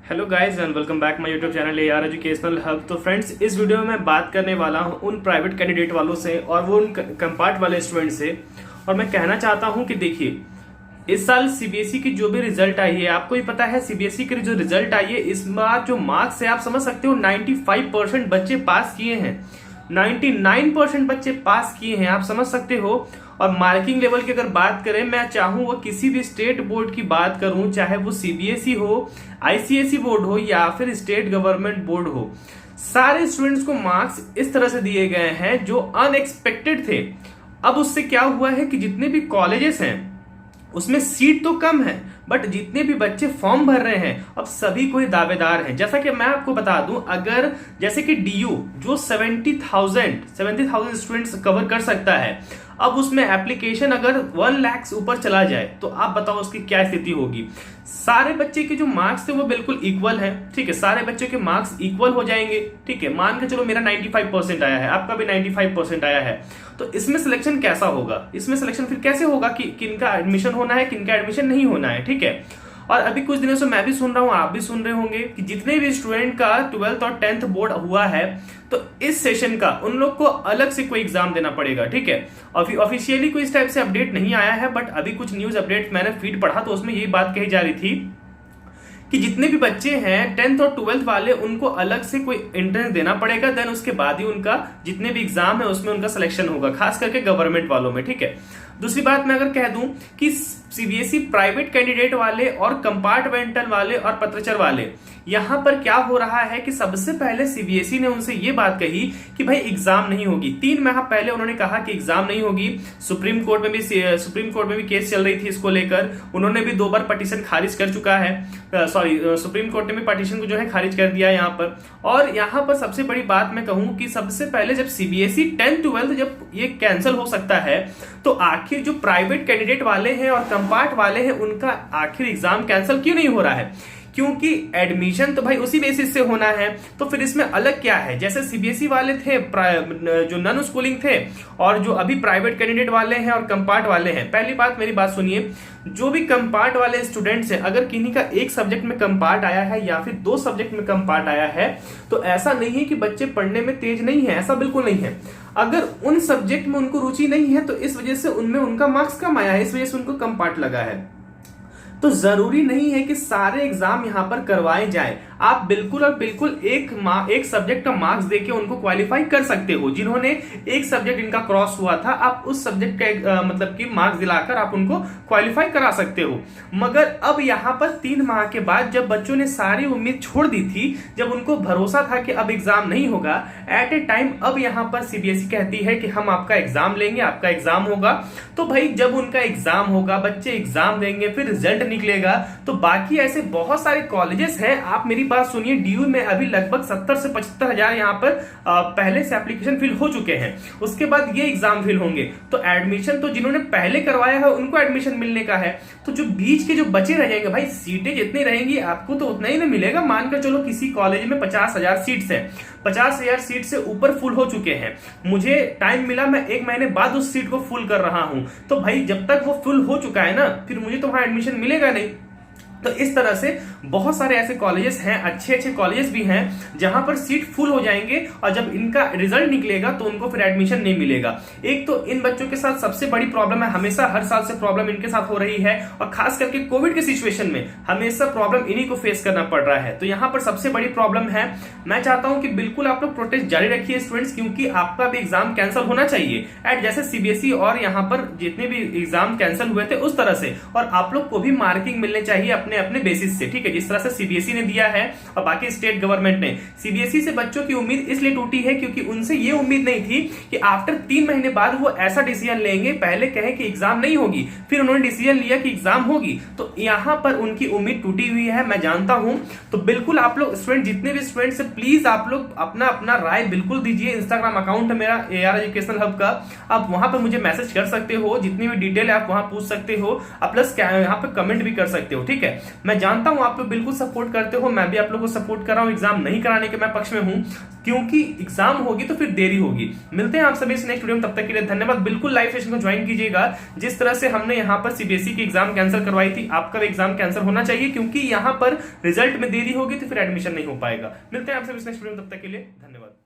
Hello guys and welcome back my YouTube channel AR educational hub. तो friends, इस video में मैं बात करने वाला हूं उन प्राइवेट कैंडिडेट वालों से और वो उन कंपार्ट वाले स्टूडेंट से। और मैं कहना चाहता हूं कि देखिए, इस साल सीबीएसई की जो भी रिजल्ट आई है, आपको ही पता है सीबीएसई की जो रिजल्ट आई है, इस बार जो मार्क्स है आप समझ सकते हो 95% बच्चे पास किए हैं। 99% बच्चे पास किए हैं, आप समझ सकते हो। और मार्किंग लेवल की अगर बात करें, मैं चाहूँ वो किसी भी स्टेट बोर्ड की बात करूं, चाहे वो सीबीएसई हो, आईसीएसई बोर्ड हो या फिर स्टेट गवर्नमेंट बोर्ड हो, सारे स्टूडेंट्स को मार्क्स इस तरह से दिए गए हैं जो अनएक्सपेक्टेड थे। अब उससे क्या हुआ है कि जितने भी कॉलेजेस हैं उसमें सीट तो कम है, बट जितने भी बच्चे फॉर्म भर रहे हैं अब सभी कोई दावेदार हैं। जैसा कि मैं आपको बता दूं, अगर जैसे कि डीयू जो 70,000 स्टूडेंट्स कवर कर सकता है, अब उसमें एप्लीकेशन अगर 1 लाख ऊपर चला जाए तो आप बताओ उसकी क्या स्थिति होगी। सारे बच्चे के जो मार्क्स थे वो बिल्कुल इक्वल है, ठीक है, सारे बच्चों के मार्क्स इक्वल हो जाएंगे, ठीक है। मान के चलो मेरा 95% आया है, आपका भी 95% आया है, तो इसमें सिलेक्शन कैसा होगा? इसमें सिलेक्शन फिर कैसे होगा कि किनका एडमिशन होना है, किनका एडमिशन नहीं होना है, ठीक है। और अभी कुछ दिनों से मैं भी सुन रहा हूं, आप भी सुन रहे होंगे कि जितने भी स्टूडेंट का 12th और 10th बोर्ड हुआ है, तो इस सेशन का उन लोग को अलग से कोई एग्जाम देना पड़ेगा, ठीक है। ऑफिशियली कोई इस टाइप से अपडेट नहीं आया है, बट अभी कुछ न्यूज अपडेट मैंने फीड पढ़ा तो उसमें यही बात कही जा रही थी कि जितने भी बच्चे हैं 10th और 12th वाले, उनको अलग से कोई एंट्रेंस देना पड़ेगा, देन उसके बाद ही उनका जितने भी एग्जाम है उसमें उनका सिलेक्शन होगा, खास करके गवर्नमेंट वालों में, ठीक है। दूसरी बात मैं अगर कह दूं कि सीबीएसई प्राइवेट कैंडिडेट वाले और कंपार्टमेंटल वाले और पत्रचर वाले, यहां पर क्या हो रहा है कि सबसे पहले सीबीएसई ने उनसे ये बात कही कि भाई एग्जाम नहीं होगी। 3 माह पहले उन्होंने कहा कि एग्जाम नहीं होगी। सुप्रीम कोर्ट में भी केस चल रही थी इसको लेकर, उन्होंने भी 2 बार पटिशन खारिज कर चुका है। सुप्रीम कोर्ट ने भी पटिशन को जो है खारिज कर दिया यहाँ पर। और यहाँ पर सबसे बड़ी बात मैं कहूं कि सबसे पहले जब सीबीएसई 10th 12th जब ये कैंसिल हो सकता है, तो आखिर जो प्राइवेट कैंडिडेट वाले हैं और कंपार्ट वाले हैं उनका आखिर एग्जाम कैंसिल क्यों नहीं हो रहा है? क्योंकि एडमिशन तो भाई उसी बेसिस से होना है, तो फिर इसमें अलग क्या है? जैसे सीबीएसई वाले थे जो नॉन स्कूलिंग थे, और जो अभी प्राइवेट कैंडिडेट वाले हैं और कंपार्ट वाले हैं। पहली बात, मेरी बात सुनिए, जो भी कंपार्ट वाले स्टूडेंट्स हैं, अगर किन्हीं का एक सब्जेक्ट में कंपार्ट आया है या फिर 2 सब्जेक्ट में कंपार्ट आया है, तो ऐसा नहीं है कि बच्चे पढ़ने में तेज नहीं है, ऐसा बिल्कुल नहीं है। अगर उन सब्जेक्ट में उनको रुचि नहीं है तो इस वजह से उनमें उनका मार्क्स कम आया है, इस वजह से उनको कंपार्ट लगा है। तो जरूरी नहीं है कि सारे एग्जाम यहां पर करवाए जाए। आप बिल्कुल और बिल्कुल एक सब्जेक्ट का मार्क्स देके उनको क्वालिफाई कर सकते हो। जिन्होंने एक सब्जेक्ट इनका क्रॉस हुआ था, आप उस सब्जेक्ट का मतलब कि मार्क्स दिलाकर आप उनको क्वालिफाई करा सकते हो। मगर अब यहां पर 3 माह के बाद जब बच्चों ने सारी उम्मीद छोड़ दी थी, जब उनको भरोसा था कि अब एग्जाम नहीं होगा, एट ए टाइम अब यहां पर सीबीएसई कहती है कि हम आपका एग्जाम लेंगे, आपका एग्जाम होगा। तो भाई जब उनका एग्जाम होगा, बच्चे एग्जाम देंगे, फिर रिजल्ट निकलेगा, तो बाकी ऐसे बहुत सारे कॉलेजेस हैं। आप मेरी बात सुनिए, डीयू में अभी लगभग 70 से 75 हजार यहाँ पर पहले से एप्लीकेशन फिल हो चुके हैं, उसके बाद ये एग्जाम फिल होंगे। तो एडमिशन तो जिन्होंने पहले करवाया है उनको एडमिशन मिलने का है, तो जो बीच के जो बचे रह जाएंगे, भाई सीटें जितनी रहेंगी आपको तो उतना ही ना मिलेगा। मानकर चलो किसी कॉलेज में 50,000 सीट्स है, 50,000 सीट से ऊपर फुल हो चुके हैं, मुझे टाइम मिला, मैं 1 महीने बाद उस सीट को फुल कर रहा हूं, तो भाई जब तक वो फुल हो चुका है ना, फिर मुझे तो वहां एडमिशन मिलेगा नहीं। तो इस तरह से बहुत सारे ऐसे कॉलेजेस हैं, अच्छे कॉलेजेस भी हैं, जहां पर सीट फुल हो जाएंगे और जब इनका रिजल्ट निकलेगा तो उनको फिर एडमिशन नहीं मिलेगा। एक तो इन बच्चों के साथ सबसे बड़ी प्रॉब्लम है, हमेशा हर साल से प्रॉब्लम इनके साथ हो रही है, और खास करके कोविड के सिचुएशन में हमेशा प्रॉब्लम इन्हीं को फेस करना पड़ रहा है। तो यहाँ पर सबसे बड़ी प्रॉब्लम है। मैं चाहता हूं कि बिल्कुल आप लोग प्रोटेस्ट जारी रखिए स्टूडेंट्स, क्योंकि आपका भी एग्जाम कैंसिल होना चाहिए एट जैसे सीबीएसई और यहाँ पर जितने भी एग्जाम कैंसिल हुए थे उस तरह से, और आप लोग को भी मार्किंग मिलने चाहिए अपने अपने बेसिस से, ठीक है, जिस तरह से सीबीएसई ने दिया है और बाकी स्टेट गवर्नमेंट ने। सीबीएसई से बच्चों की उम्मीद इसलिए टूटी है क्योंकि उनसे ये उम्मीद नहीं थी कि आफ्टर 3 महीने बाद वो ऐसा डिसीजन लेंगे, पहले कहे कि एग्जाम नहीं होगी, फिर उन्होंने डिसीजन लिया कि एग्जाम होगी, तो यहां पर उनकी उम्मीद टूटी हुई है, मैं जानता हूं। तो बिल्कुल आप लोग स्टूडेंट, जितने भी स्टूडेंट से प्लीज आप लोग अपना अपना राय बिल्कुल दीजिए। इंस्टाग्राम अकाउंट है मेरा AR एजुकेशनल हब का, आप वहां पर मुझे मैसेज कर सकते हो, जितनी भी डिटेल है आप वहां पूछ सकते हो, प्लस यहाँ पे कमेंट भी कर सकते हो, ठीक है। मैं जानता हूं आप लोग बिल्कुल सपोर्ट करते हो, मैं भी आप लोगों को सपोर्ट कर रहा हूं, एग्जाम नहीं कराने के मैं पक्ष में हूं, क्योंकि एग्जाम होगी तो फिर देरी होगी। मिलते हैं आप सभी इस नेक्स्ट वीडियो में, तब तक के लिए धन्यवाद। बिल्कुल लाइव सेशन को ज्वाइन कीजिएगा। जिस तरह से हमने यहाँ पर सीबीएसई की एग्जाम कैंसिल करवाई थी, आपका भी एग्जाम कैंसिल होना चाहिए, क्योंकि यहाँ पर रिजल्ट में देरी होगी तो फिर एडमिशन नहीं हो पाएगा। मिलते हैं आप सभी इस नेक्स्ट वीडियो में, तब तक के लिए धन्यवाद।